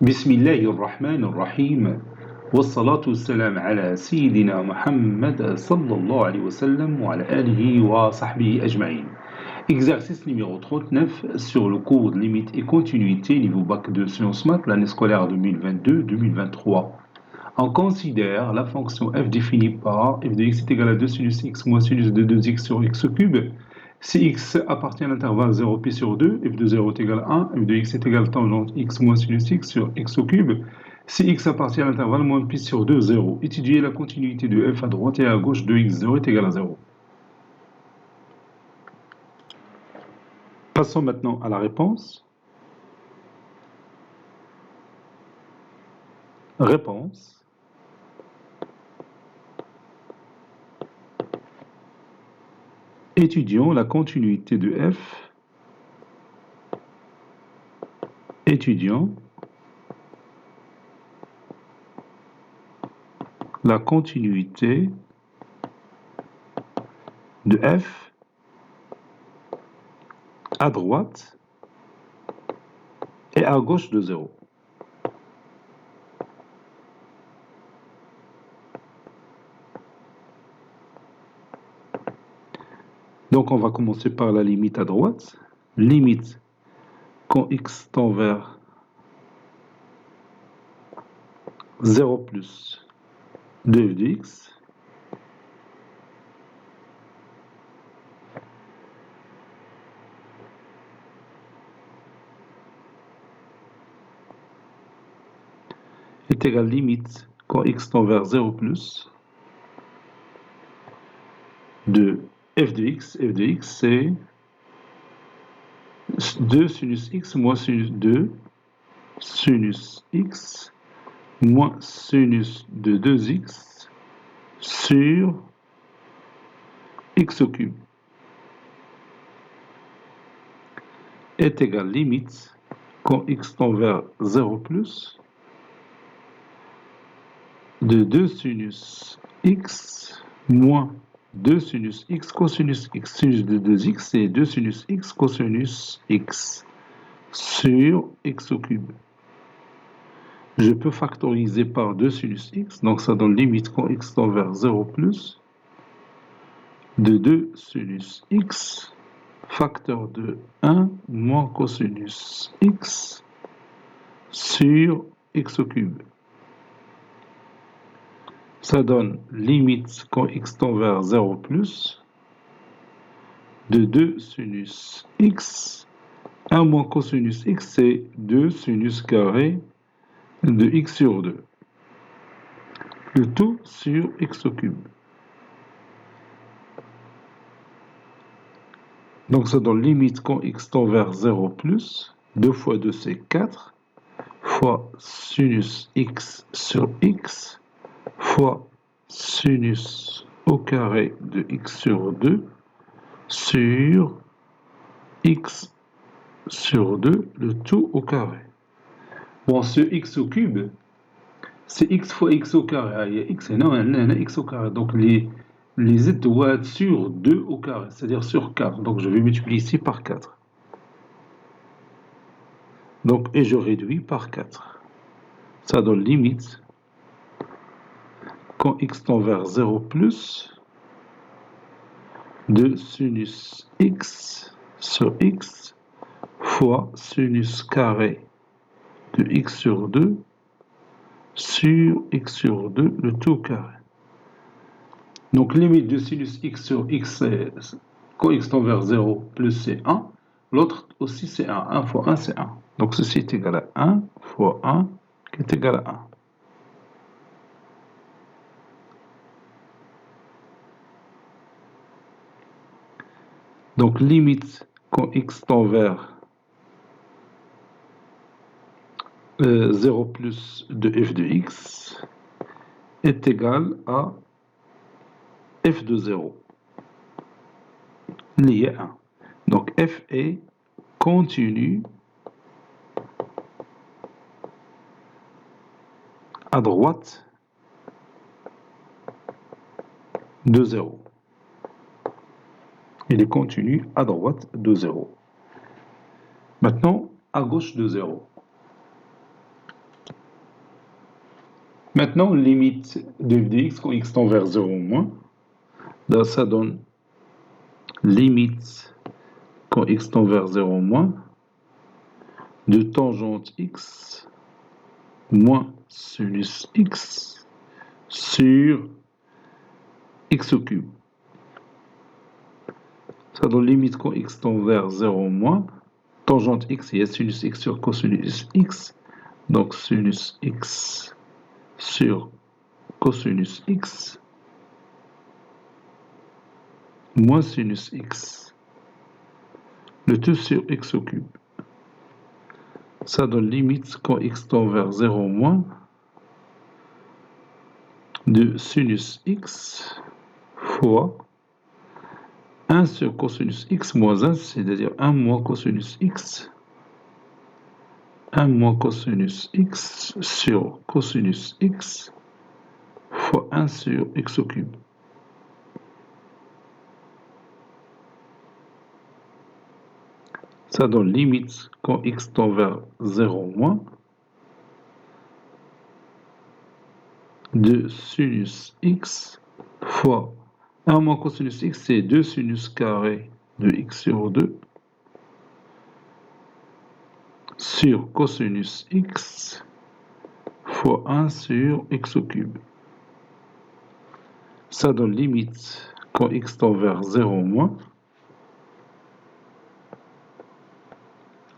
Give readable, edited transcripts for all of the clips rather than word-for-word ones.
بسم الله الرحمن الرحيم والصلاة والسلام على سيدنا محمد صلى الله عليه وسلم وعلى آله وصحبه أجمعين. Exercice numéro 39 sur le cours de limite et continuité niveau bac de sciences maths l'année scolaire 2022-2023. On considère la fonction f définie par f de x est égal à 2 sinus x moins sinus de 2x sur x cube. Si x appartient à l'intervalle 0 pi sur 2, f de 0 est égal à 1, f de x est égal à tangente x moins sinus x sur x au cube. Si x appartient à l'intervalle moins pi sur 2, 0. Étudier la continuité de f à droite et à gauche de x0 est égal à 0. Passons maintenant à la réponse. Réponse. Étudions la continuité de f. Étudions la continuité de f à droite et à gauche de 0. Donc on va commencer par la limite à droite. Limite quand x tend vers 0 plus 2f de x est égal limite quand x tend vers 0 plus de f de x. F de x c'est 2 sinus x moins sinus 2 sinus x moins sinus de 2x sur x au cube est égal limite quand x tend vers 0 plus de 2 sinus x moins 2 sinus x cosinus x. Sinus de 2x c'est 2 sinus x cosinus x sur x au cube. Je peux factoriser par 2 sinus x, donc ça donne limite quand x tend vers 0 plus de 2 sinus x facteur de 1 moins cosinus x sur x au cube. Ça donne limite quand x tend vers 0 plus de 2 sinus x. 1 moins cosinus x, c'est 2 sinus carré de x sur 2. Le tout sur x au cube. Donc ça donne limite quand x tend vers 0 plus, 2 fois 2 c'est 4, fois sinus x sur x, fois sinus au carré de x sur 2, sur x sur 2, le tout au carré. Bon, ce x au cube, c'est x fois x au carré. Il y a x et non, x au carré. Donc les z doivent être sur 2 au carré, c'est-à-dire sur 4. Donc je vais multiplier ici par 4. Donc, et je réduis par 4. Ça donne limite quand x tend vers 0 plus de sinus x sur x fois sinus carré de x sur 2 sur x sur 2, le tout au carré. Donc limite de sinus x sur x, c'est quand x tend vers 0 plus c'est 1. L'autre aussi c'est 1. 1 fois 1 c'est 1. Donc ceci est égal à 1 fois 1 qui est égal à 1. Donc limite quand x tend vers 0 plus de f de x est égal à f de 0 lié à 1. Donc f est continu à droite de 0. Il est continu à droite de 0. Maintenant, à gauche de 0. Maintenant, limite de f de x quand x tend vers 0 ou moins. Là, ça donne limite quand x tend vers 0 ou moins de tangente x moins sinus x sur x au cube. Ça donne limite quand x tend vers 0 ou moins. Tangente x, il y a sinus x sur cosinus x. Donc sinus x sur cosinus x moins sinus x. Le tout sur x au cube. Ça donne limite quand x tend vers 0 ou moins de sinus x fois 1 sur cosinus x moins 1, c'est-à-dire 1 moins cosinus x. 1 moins cosinus x sur cosinus x fois 1 sur x au cube. Ça donne limite quand x tend vers 0 ou moins de sinus x fois 1 moins cosinus x, c'est 2 sinus carré de x sur 2 sur cosinus x fois 1 sur x au cube. Ça donne limite quand x tend vers 0 ou moins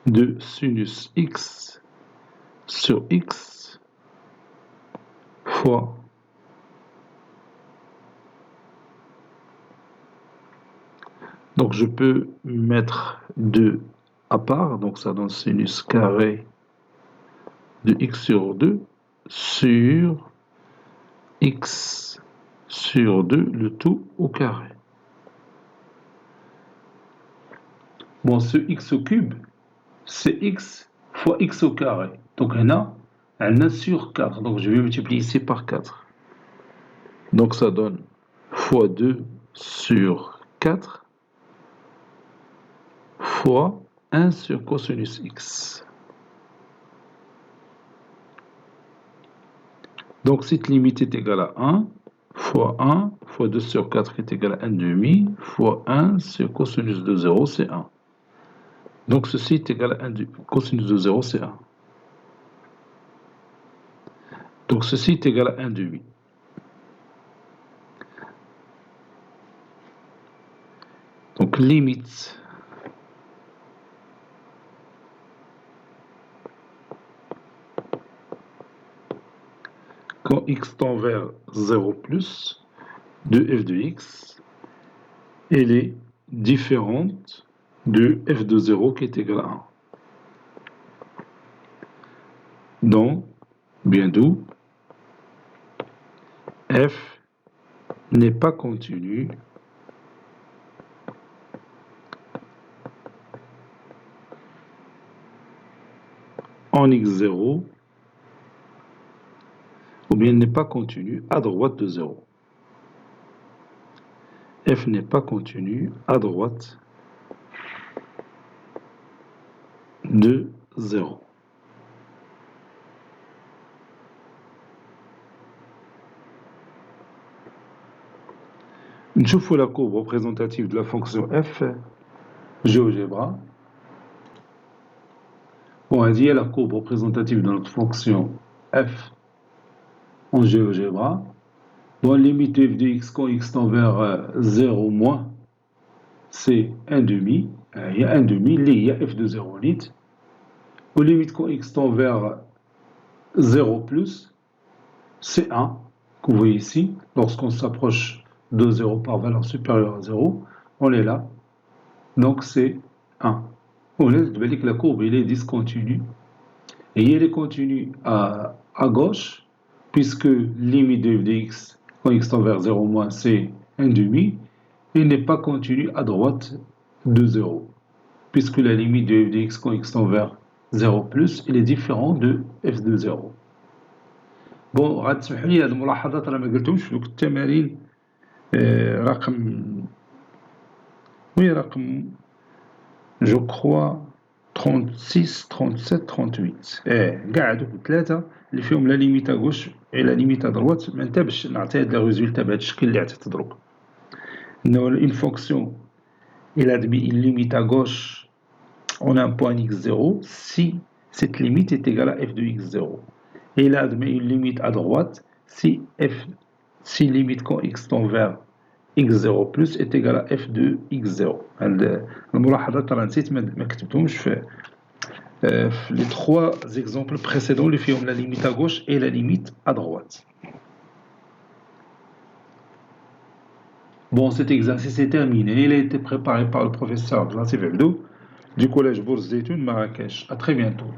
de sinus x sur x fois donc je peux mettre 2 à part, donc ça donne sinus carré de x sur 2 sur x sur 2, le tout au carré. Bon, ce x au cube, c'est x fois x au carré. Donc on a sur 4, donc je vais multiplier ici par 4. Donc ça donne fois 2 sur 4 fois 1 sur cosinus x. Donc cette limite est égale à 1 fois 2 sur 4 qui est égal à 1 demi fois 1 sur cosinus de 0, c'est 1. Donc ceci est égal à 1 demi. Cosinus de 0, c'est 1. Donc ceci est égal à 1 demi. Donc limite quand x tend vers 0 plus de f de x, elle est différente de f de 0 qui est égal à 1. Donc, bien d'où f n'est pas continu en x0 ou bien n'est pas continu à droite de 0. F n'est pas continu à droite de 0. نشوفوا la courbe représentative de la fonction f GeoGebra. Bon, هذه هي la courbe représentative de notre fonction f en GeoGebra. Bon, limite de f de x quand x tend vers 0 moins, c'est 1 demi. Il y a 1 demi, il y a f de 0 lit. Au limite quand x tend vers 0 plus, c'est 1, que vous voyez ici. Lorsqu'on s'approche de 0 par valeur supérieure à 0, on est là. Donc c'est 1. On laisse que la courbe il est discontinue. Et elle est continue à gauche, puisque limite de f de x quand x tend vers 0 moins, c'est 1 demi. Il n'est pas continu à droite de 0, puisque la limite de f de x quand x tend vers 0 plus, il est différent de f de 0. بون غتسمحوا لي هاد الملاحظات راه ما قلتهمش في دوك التمارين رقم جو كخوا 36 37 38 كاع هادوك الثلاثه اللي فيهم لا ليميت غوش اي لا ليميت دروات. ما نتابعش نعطي هاد لي ريزولتا بهاد الشكل اللي عطيت دروك. انه اون فونكسيون il admet une limite à gauche on a un point x0 si cette limite est égale à f de x0 et il admet une limite à droite si limite quand x tend vers x0 plus est égale à f de x0. الملاحظات راه نسيت ما كتبتهمش في les trois exemples précédents اللي فيهم la limite à gauche et la limite à droite. Bon, cet exercice est terminé. Il a été préparé par le professeur Abdelatif Abdou du collège Bourse Zeytoun Marrakech. À très bientôt.